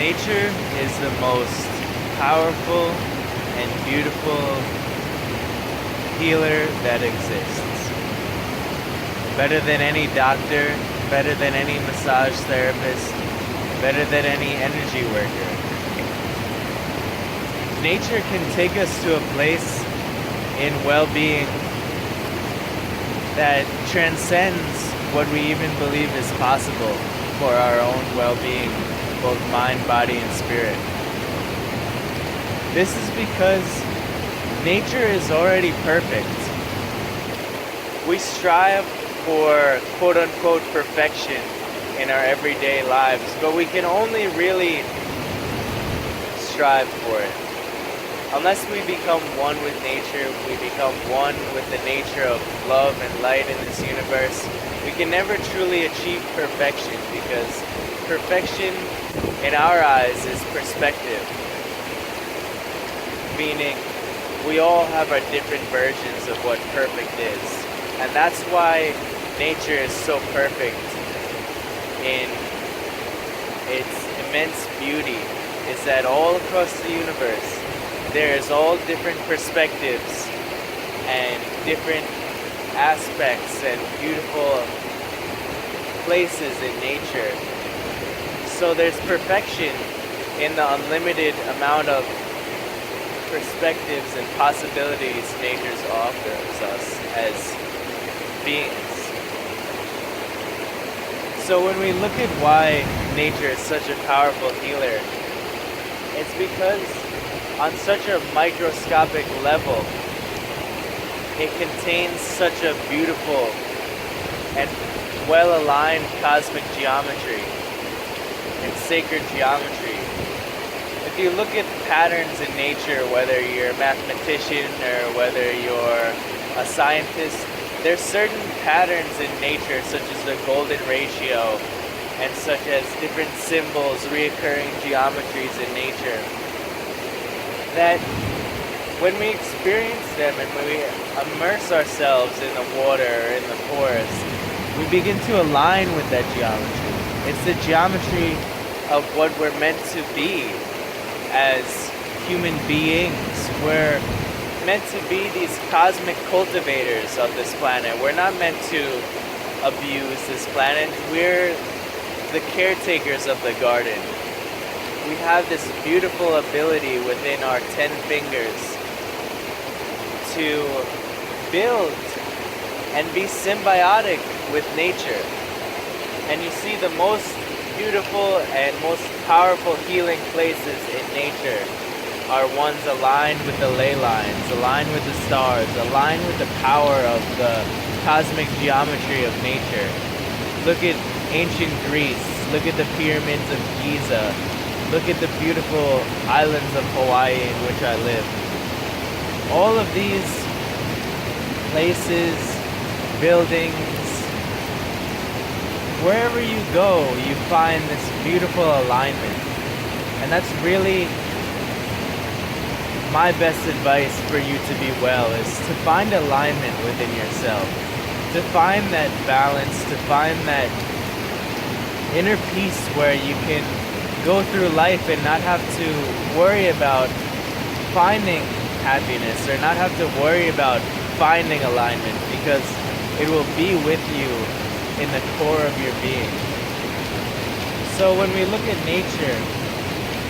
Nature is the most powerful and beautiful healer that exists. Better than any doctor, better than any massage therapist, better than any energy worker. Nature can take us to a place in well-being that transcends what we even believe is possible for our own well-being, both mind, body, and spirit. This is because nature is already perfect. We strive for quote-unquote perfection in our everyday lives, but we can only really strive for it. Unless we become one with nature, we become one with the nature of love and light in this universe, we can never truly achieve perfection, because perfection in our eyes is perspective. Meaning, we all have our different versions of what perfect is. And that's why nature is so perfect in its immense beauty, is that all across the universe, there's all different perspectives and different aspects and beautiful places in nature. So there's perfection in the unlimited amount of perspectives and possibilities nature offers us as beings. So when we look at why nature is such a powerful healer, it's because on such a microscopic level, it contains such a beautiful and well-aligned cosmic geometry and sacred geometry. If you look at patterns in nature, whether you're a mathematician or whether you're a scientist, there's certain patterns in nature, such as the golden ratio and such as different symbols, reoccurring geometries in nature, that when we experience them and when we immerse ourselves in the water or in the forest, we begin to align with that geometry. It's the geometry of what we're meant to be as human beings. We're meant to be these cosmic cultivators of this planet. We're not meant to abuse this planet. We're the caretakers of the garden. We have this beautiful ability within our 10 fingers to build and be symbiotic with nature. And you see, the most beautiful and most powerful healing places in nature are ones aligned with the ley lines, aligned with the stars, aligned with the power of the cosmic geometry of nature. Look at ancient Greece, look at the pyramids of Giza, look at the beautiful islands of Hawaii in which I live. All of these places, buildings, wherever you go, you find this beautiful alignment. And that's really my best advice for you to be well, is to find alignment within yourself, to find that balance, to find that inner peace where you can go through life and not have to worry about finding happiness or not have to worry about finding alignment, because it will be with you in the core of your being. So when we look at nature,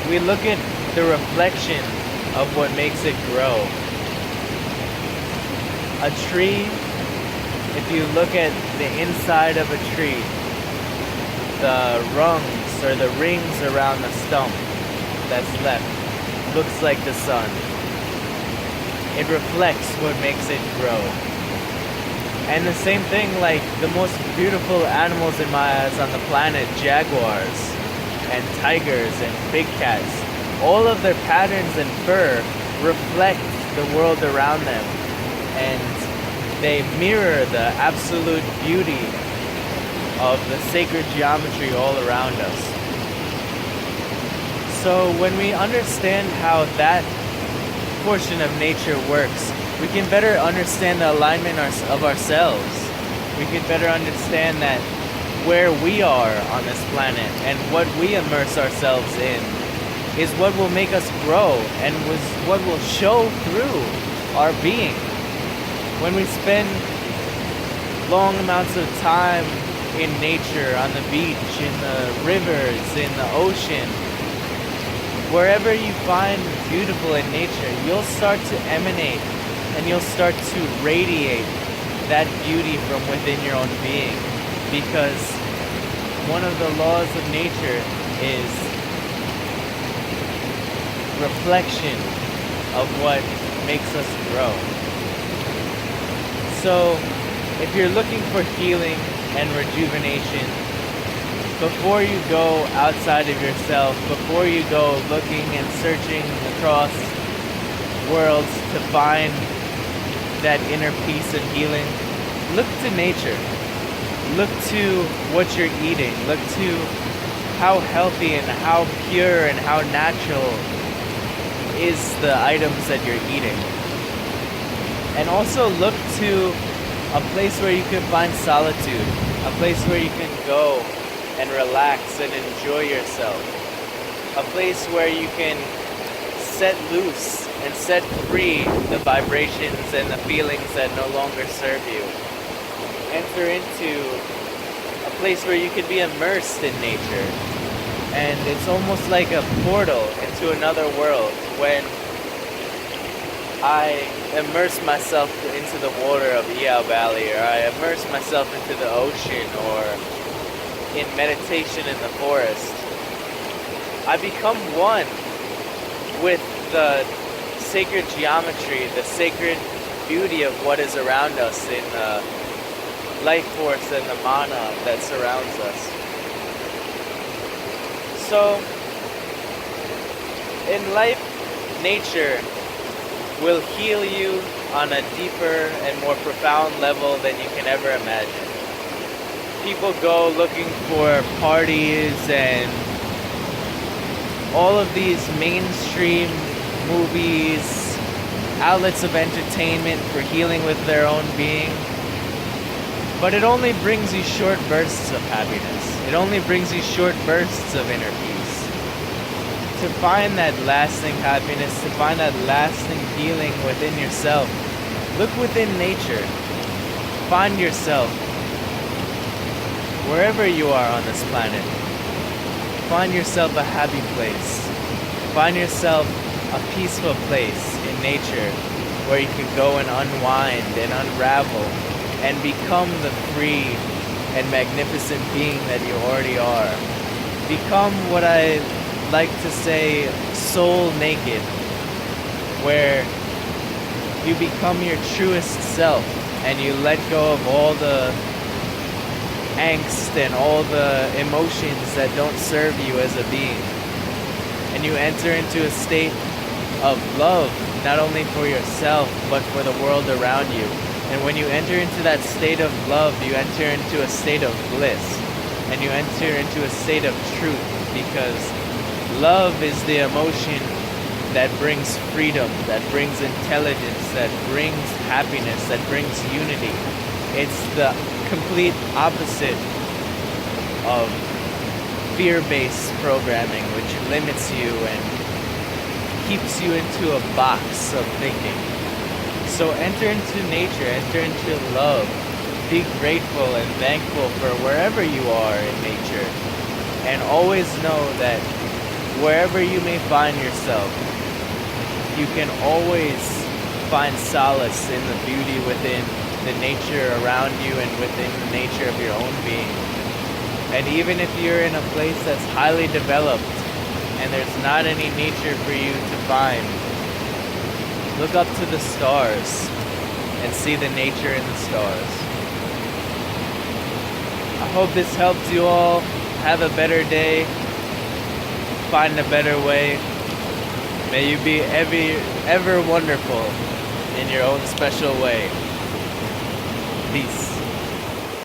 we look at the reflection of what makes it grow. A tree, if you look at the inside of a tree, the rungs or the rings around the stump that's left looks like the sun. It reflects what makes it grow. And the same thing, like the most beautiful animals in my eyes on the planet, jaguars and tigers and big cats, all of their patterns and fur reflect the world around them, and they mirror the absolute beauty of the sacred geometry all around us. So when we understand how that portion of nature works, we can better understand the alignment of ourselves. We can better understand that where we are on this planet and what we immerse ourselves in is what will make us grow and was what will show through our being. When we spend long amounts of time in nature, on the beach, in the rivers, in the ocean, wherever you find beautiful in nature, you'll start to emanate and you'll start to radiate that beauty from within your own being, because one of the laws of nature is reflection of what makes us grow. So if you're looking for healing and rejuvenation, before you go outside of yourself, before you go looking and searching across worlds to find that inner peace and healing, look to nature. Look to what you're eating. Look to how healthy and how pure and how natural is the items that you're eating. And also look to a place where you can find solitude, a place where you can go and relax and enjoy yourself, a place where you can set loose and set free the vibrations and the feelings that no longer serve you. Enter into a place where you can be immersed in nature, and it's almost like a portal into another world. When I immerse myself into the water of Iao Valley, or I immerse myself into the ocean, or in meditation in the forest, I become one with the sacred geometry, the sacred beauty of what is around us in the life force and the mana that surrounds us. So, in life, nature will heal you on a deeper and more profound level than you can ever imagine. People go looking for parties and all of these mainstream movies, outlets of entertainment for healing with their own being. But it only brings you short bursts of happiness. It only brings you short bursts of inner peace. To find that lasting happiness, to find that lasting healing within yourself, look within nature. Find yourself wherever you are on this planet. Find yourself a happy place. Find yourself a peaceful place in nature where you can go and unwind and unravel and become the free and magnificent being that you already are. Become what I like to say, soul naked, where you become your truest self and you let go of all the angst and all the emotions that don't serve you as a being. And you enter into a state of love, not only for yourself, but for the world around you. And when you enter into that state of love, you enter into a state of bliss. And you enter into a state of truth, because love is the emotion that brings freedom, that brings intelligence, that brings happiness, that brings unity. It's the complete opposite of fear-based programming, which limits you and keeps you into a box of thinking. So enter into nature, enter into love. Be grateful and thankful for wherever you are in nature. And always know that wherever you may find yourself, you can always find solace in the beauty within the nature around you and within the nature of your own being. And even if you're in a place that's highly developed and there's not any nature for you to find, look up to the stars and see the nature in the stars. I hope this helped you all have a better day, find a better way. May you be ever wonderful in your own special way. Peace.